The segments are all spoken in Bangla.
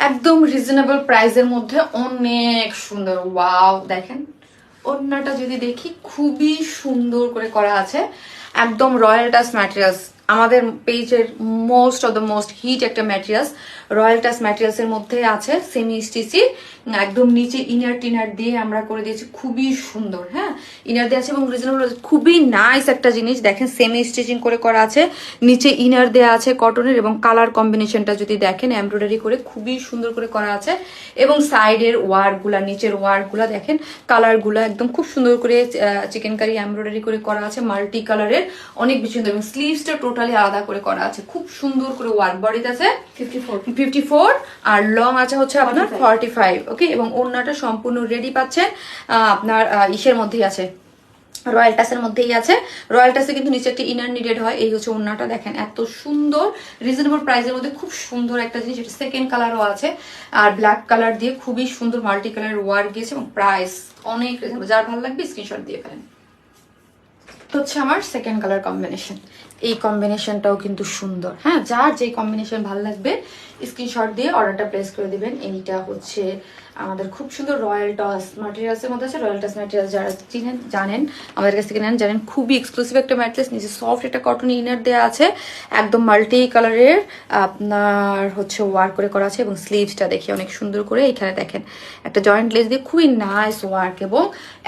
একদম রিজনেবল প্রাইসের মধ্যে অনেক সুন্দর। ওয়াও, দেখেন ওড়নাটা যদি দেখি খুবই সুন্দর করে করা আছে। একদম রয়্যাল টাচ ম্যাটেরিয়ালস, আমাদের পেজের most of the most hit একটা ম্যাটেরিয়ালস, রয়্যাল টাচ ম্যাটেরিয়ালস এর মধ্যে আছে সেমি স্টিচি। একদম নিচে ইনার টিনার দিয়ে আমরা করে দিয়েছি, খুবই সুন্দর। হ্যাঁ, ইনার দিয়ে আছে এবং রিজনেবল, খুবই নাইস একটা জিনিস। দেখেন সেমি স্টিচিং করে করা আছে, নিচে ইনার দেওয়া আছে কটনের, এবং কালার কম্বিনেশনটা যদি দেখেন এমব্রয়ডারি করে খুবই সুন্দর করে করা আছে। এবং সাইডের ওয়ার্কগুলা, নিচের ওয়ার্কগুলা দেখেন, কালারগুলো একদম খুব সুন্দর করে চিকেন কারি এমব্রয়ডারি করে করা আছে, মাল্টি কালারের, অনেক বেশি সুন্দর। এবং স্লিভসটা টোটালি আলাদা করে করা আছে, খুব সুন্দর করে ওয়ার্ক। বডিতে আছে 54 আর লং আছে হচ্ছে আপনার 45। ওকে, এবং ওড়নাটা সম্পূর্ণ রেডি পাচ্ছেন আপনার ইসের মধ্যেই আছে, রয়্যাল টাসের মধ্যেই আছে। রয়্যাল টাসে কিন্তু নিচে একটা ইনার নিডেড হয়। এই হচ্ছে ওড়নাটা, দেখেন এত সুন্দর রিজনেবল প্রাইসের মধ্যে খুব সুন্দর একটা জিনিস। এটা সেকেন্ড কালারও আছে, আর ব্ল্যাক কালার দিয়ে খুবই সুন্দর মাল্টি কালার ওয়ার্ক গিয়েছে, এবং প্রাইস অনেক রিজনেবল। যার ভালো লাগবে স্ক্রিনশট দিয়ে ফেলেন। হচ্ছে আমার সেকেন্ড কালার কম্বিনেশন, এই কম্বিনেশনটাও কিন্তু সুন্দর। হ্যাঁ, যার যে কম্বিনেশন ভালো লাগবে স্ক্রিনশট দিয়ে অর্ডারটা প্লেস করে দিবেন। এইটা হচ্ছে আমাদের খুব সুন্দর রয়্যাল টাচ ম্যাটেরিয়ালসের মধ্যে আছে। রয়্যাল টাচ ম্যাটেরিয়ালস যারা চিনেন জানেন, আমাদের কাছ থেকে নেন জানেন, খুবই এক্সক্লুসিভ একটা ম্যাটেরিয়ালস। নিচে সফট একটা কটন ইনার দেওয়া আছে, একদম মাল্টি কালারের আপনার হচ্ছে ওয়ার্ক করে করা আছে। এবং স্লিভসটা দেখি অনেক সুন্দর করে, এখানে দেখেন একটা জয়েন্ট লেস দিয়ে খুবই নাইস ওয়ার্ক, এবং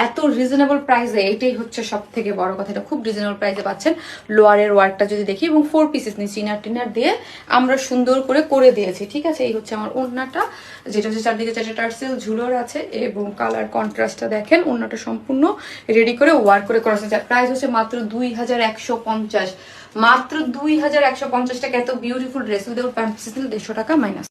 এত রিজনেবল প্রাইসে। এটাই হচ্ছে সব থেকে বড় কথা, এটা খুব রিজনেবল প্রাইসে পাচ্ছেন। লোয়ারের ওয়ার্কটা যদি দেখি, এবং 4 পিসেস নিচে ইনার টিনার দিয়ে আমরা সুন্দর করে দিয়েছি। ঠিক আছে, এই হচ্ছে আমার ওড়নাটা, যেটা হচ্ছে চারদিকে 4টা টার্সেল ঝুলোর আছে, এবং কালার কন্ট্রাস্টটা দেখেন। ওড়নাটা সম্পূর্ণ রেডি করে ওয়ার্ক করে করা আছে। প্রাইস হচ্ছে মাত্র 2150, মাত্র 2150 টাকা। এত বিউটিফুল ড্রেস উইদাউট প্যান্ট 150 টাকা মাইনাস।